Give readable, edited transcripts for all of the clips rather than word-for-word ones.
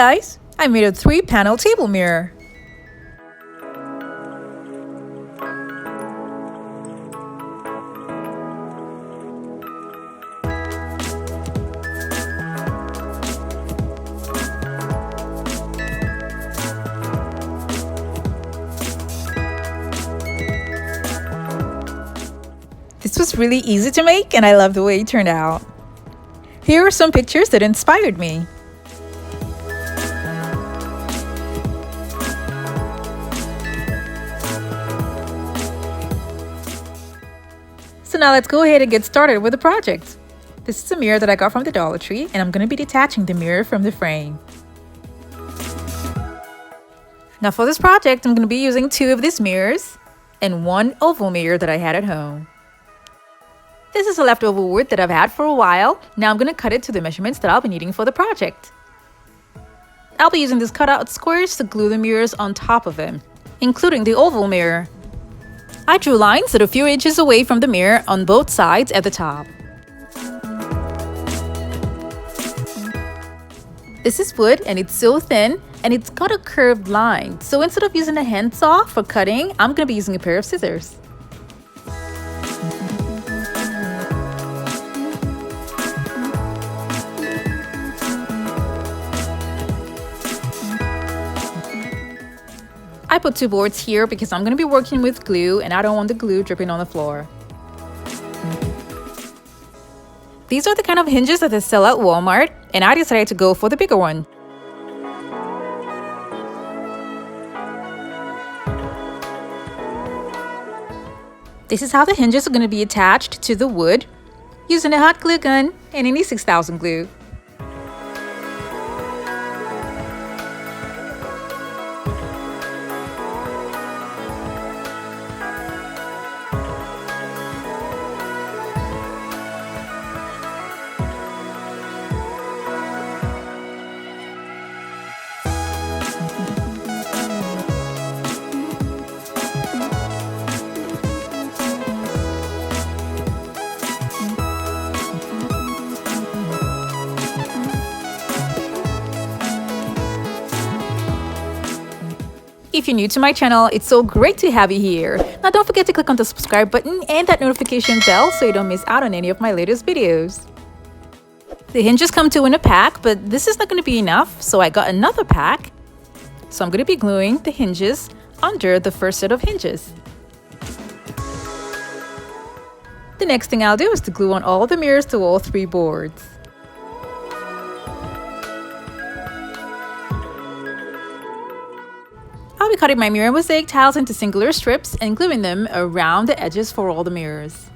guys, I made a 3-panel table mirror. This was really easy to make and I love the way it turned out. Here are some pictures that inspired me. So now let's go ahead and get started with the project. This is a mirror that I got from the Dollar Tree and I'm going to be detaching the mirror from the frame. Now for this project, I'm going to be using 2 of these mirrors and 1 oval mirror that I had at home. This is a leftover wood that I've had for a while. Now I'm going to cut it to the measurements that I'll be needing for the project. I'll be using these cutout squares to glue the mirrors on top of them, including the oval mirror. I drew lines that are a few inches away from the mirror on both sides at the top. This is wood and it's so thin and it's got a curved line. So instead of using a handsaw for cutting, I'm going to be using a pair of scissors. I put 2 boards here because I'm going to be working with glue and I don't want the glue dripping on the floor. These are the kind of hinges that they sell at Walmart and I decided to go for the bigger one. This is how the hinges are going to be attached to the wood using a hot glue gun and any 6000 glue. If you're new to my channel, it's so great to have you here. Now don't forget to click on the subscribe button and that notification bell so you don't miss out on any of my latest videos. The hinges come 2 in a pack, but this is not going to be enough, so I got another pack. So I'm going to be gluing the hinges under the first set of hinges. The next thing I'll do is to glue on all the mirrors to all 3 boards. I'll be cutting my mirror mosaic tiles into singular strips and gluing them around the edges for all the mirrors.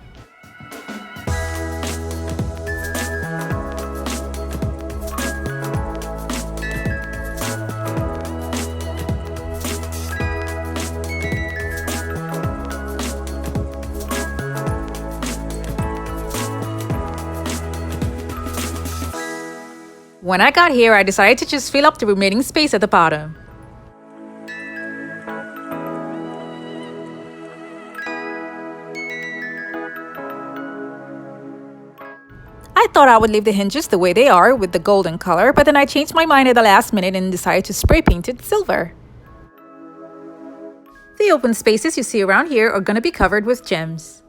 When I got here, I decided to just fill up the remaining space at the bottom. I thought I would leave the hinges the way they are with the golden color, but then I changed my mind at the last minute and decided to spray paint it silver. The open spaces you see around here are going to be covered with gems.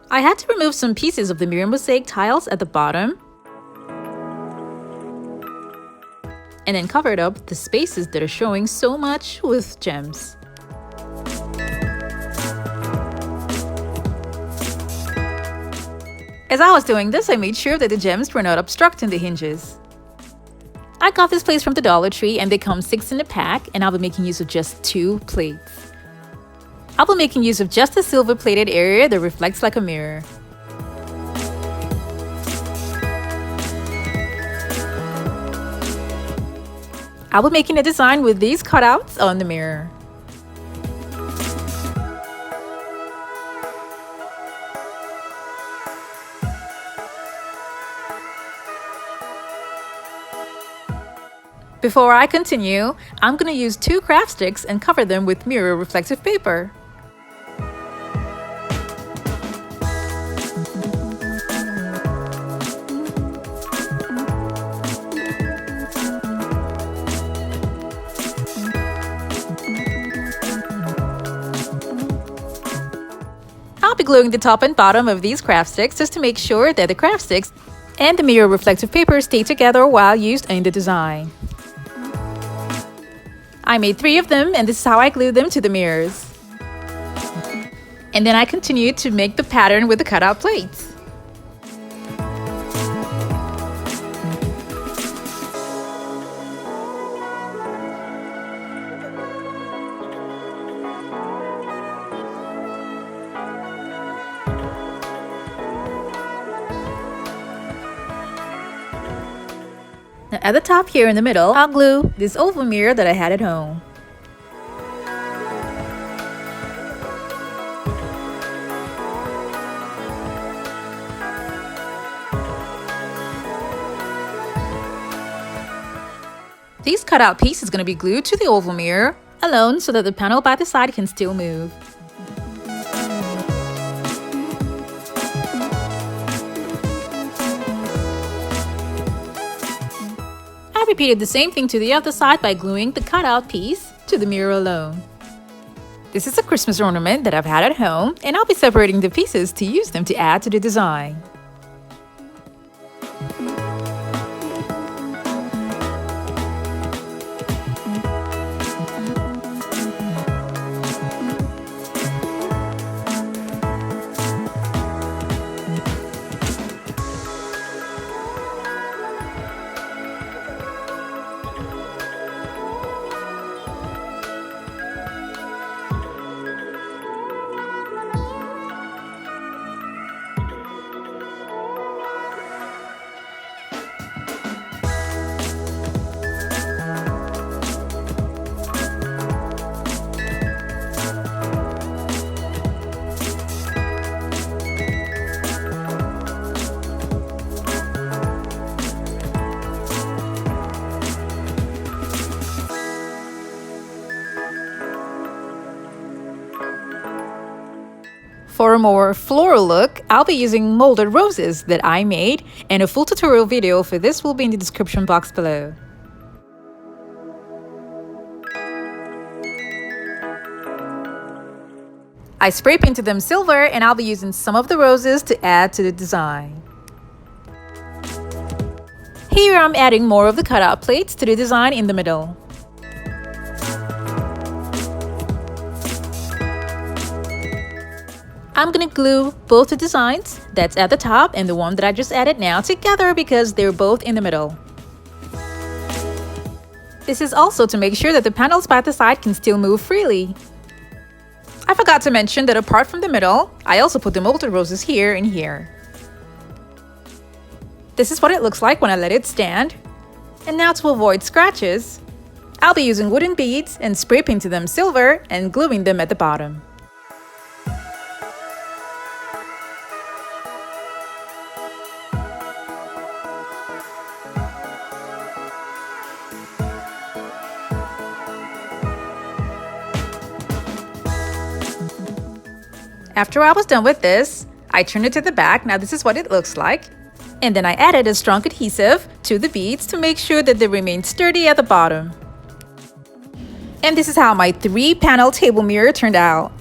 I had to remove some pieces of the mirror mosaic tiles at the bottom and then covered up the spaces that are showing so much with gems. As I was doing this, I made sure that the gems were not obstructing the hinges. I got this place from the Dollar Tree and they come 6 in a pack, and I'll be making use of just 2 plates. I'll be making use of just a silver plated area that reflects like a mirror. I'll be making a design with these cutouts on the mirror. Before I continue, I'm going to use 2 craft sticks and cover them with mirror reflective paper. be gluing the top and bottom of these craft sticks just to make sure that the craft sticks and the mirror reflective paper stay together while used in the design. I made 3 of them, and this is how I glued them to the mirrors. And then I continued to make the pattern with the cutout plates. Now at the top here in the middle, I'll glue this oval mirror that I had at home. This cutout piece is going to be glued to the oval mirror alone so that the panel by the side can still move. I repeated the same thing to the other side by gluing the cutout piece to the mirror alone. This is a Christmas ornament that I've had at home, and I'll be separating the pieces to use them to add to the design. For a more floral look, I'll be using molded roses that I made, and a full tutorial video for this will be in the description box below. I spray painted them silver, and I'll be using some of the roses to add to the design. Here I'm adding more of the cutout plates to the design in the middle. I'm gonna glue both the designs that's at the top and the one that I just added now together because they're both in the middle. This is also to make sure that the panels by the side can still move freely. I forgot to mention that apart from the middle, I also put the molded roses here and here. This is what it looks like when I let it stand. And now to avoid scratches, I'll be using wooden beads and spray painting them silver and gluing them at the bottom. After I was done with this, I turned it to the back. Now this is what it looks like. And then I added a strong adhesive to the beads to make sure that they remain sturdy at the bottom. And this is how my 3-panel table mirror turned out.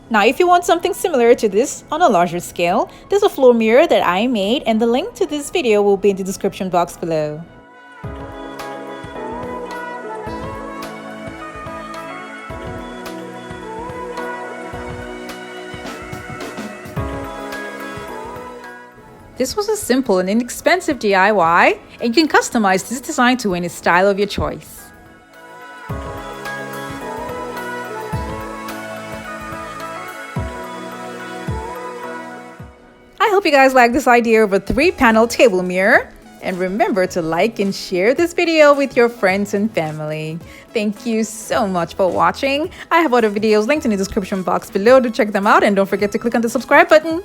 Now, if you want something similar to this on a larger scale, there's a floor mirror that I made, and the link to this video will be in the description box below. This was a simple and inexpensive DIY, and you can customize this design to any style of your choice. I hope you guys like this idea of a 3-panel table mirror. And remember to like and share this video with your friends and family. Thank you so much for watching. I have other videos linked in the description box below to check them out. And don't forget to click on the subscribe button.